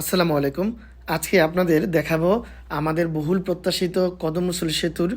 আসসালামু আলাইকুম। আজকে আপনাদের দেখাবো আমাদের বহুল প্রত্যাশিত কদম রসুল সেতুর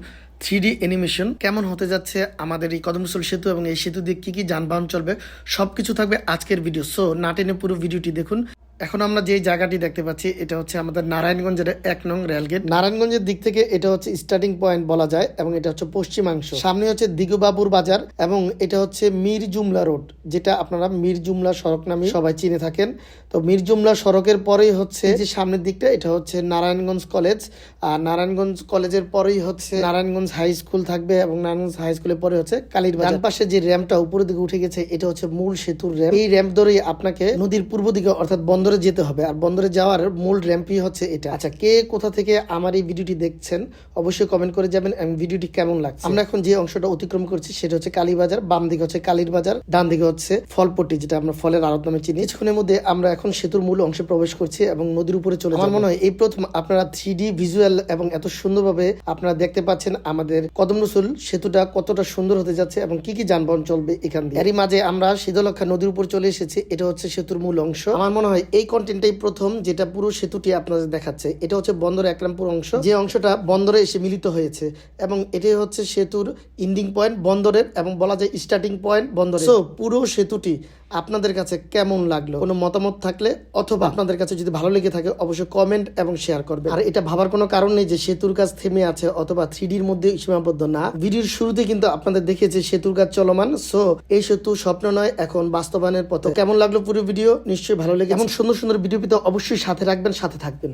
3D অ্যানিমেশন কেমন হতে যাচ্ছে। আমাদের এই কদম রসুল সেতু এবং এই সেতু দিয়ে কি কি যানবাহন চলবে সবকিছু থাকবে আজকের ভিডিও। সো না টেনে পুরো ভিডিওটি দেখুন। এখন আমরা যে জায়গাটি দেখতে পাচ্ছি এটা হচ্ছে আমাদের নারায়ণগঞ্জের 1 নং রেলগেট। নারায়ণগঞ্জের দিক থেকে এটা হচ্ছে স্টার্টিং পয়েন্ট বলা যায় এবং এটা হচ্ছে পশ্চিমাংশ। সামনে হচ্ছে দিগুবাবুর বাজার এবং এটা হচ্ছে মীর জুমলা রোড, যেটা আপনারা মীর জুমলা সড়ক নামে সবাই চিনে থাকেন। তো মীর জুমলা সড়কের পরেই হচ্ছে যে সামনের দিকটা এটা হচ্ছে নারায়ণগঞ্জ কলেজ, আর নারায়ণগঞ্জ কলেজের পরেই হচ্ছে নারায়ণগঞ্জ হাই স্কুল থাকবে এবং নারায়ণগঞ্জ হাই স্কুলের পরে হচ্ছে কালীর বাজার। ডান পাশে যে র্যাম্পটা উপরের দিকে উঠে গেছে এটা হচ্ছে মূল সেতুর র্যাম্প। এই র্যাম্প ধরেই আপনাকে নদীর পূর্ব দিকে অর্থাৎ বন্দরে যেতে হবে, আর বন্দরে যাওয়ার মূল র্যাম্পই হচ্ছে এটা। আচ্ছা, কে কোথা থেকে আমার এই ভিডিওটি দেখছেন অবশ্যই কমেন্ট করে যাবেন এবং ভিডিওটি কেমন লাগছে। আমরা এখন যে অংশটা অতিক্রম করছি সেটা হচ্ছে কালীবাজার, বাম দিকে হচ্ছে কালীর বাজার, ডান দিকে হচ্ছে ফলপট্টি, যেটা আমরা ফলের আড়ত নামে চিনি। কিছুক্ষণের মধ্যে আমরা এখন সেতুর মূল অংশে প্রবেশ করছি এবং নদীর উপরে চলে। আমার মনে হয় এই প্রথম আপনারা 3D ভিজুয়াল এবং এত সুন্দরভাবে আপনারা দেখতে পাচ্ছেন আমাদের কদম রসুল সেতুটা কতটা সুন্দর হতে যাচ্ছে এবং কি কি যানবাহন চলবে এখান দিয়ে। এরই মাঝে আমরা শীতলক্ষা নদীর উপর চলে এসেছি। এটা হচ্ছে সেতুর মূল অংশ। আমার মনে হয় এই কন্টেন্টটাই প্রথম যেটা পুরো সেতুটি আপনাদের দেখাচ্ছে। এটা হচ্ছে বন্দরের একরামপুর অংশ, যে অংশটা বন্দরে এসে মিলিত হয়েছে এবং এটাই হচ্ছে সেতুর ইন্ডিং পয়েন্ট বন্দরের এবং বলা যায় স্টার্টিং পয়েন্ট বন্দরের। সো পুরো সেতুটি আপনাদের কাছে কেমন লাগলো, কোনো মতামত থাকলে অথবা আপনাদের কাছে যদি ভালো লেগে থাকে অবশ্যই কমেন্ট এবং শেয়ার করবেন। আর এটা ভাবার কোনো কারণ নেই যে সেতুর কাজ থেমে আছে অথবা 3Dর মধ্যে সীমাবদ্ধ না। ভিডিওর শুরুতে কিন্তু আপনাদের দেখিয়েছে সেতুর কাজ চলমান। সো এই সেতু স্বপ্ন নয়, এখন বাস্তবায়নের পথে। কেমন লাগলো পুরো ভিডিও? নিশ্চয়ই ভালো লেগে। এমন সুন্দর সুন্দর ভিডিও পেতে অবশ্যই সাথে রাখবেন, সাথে থাকবেন।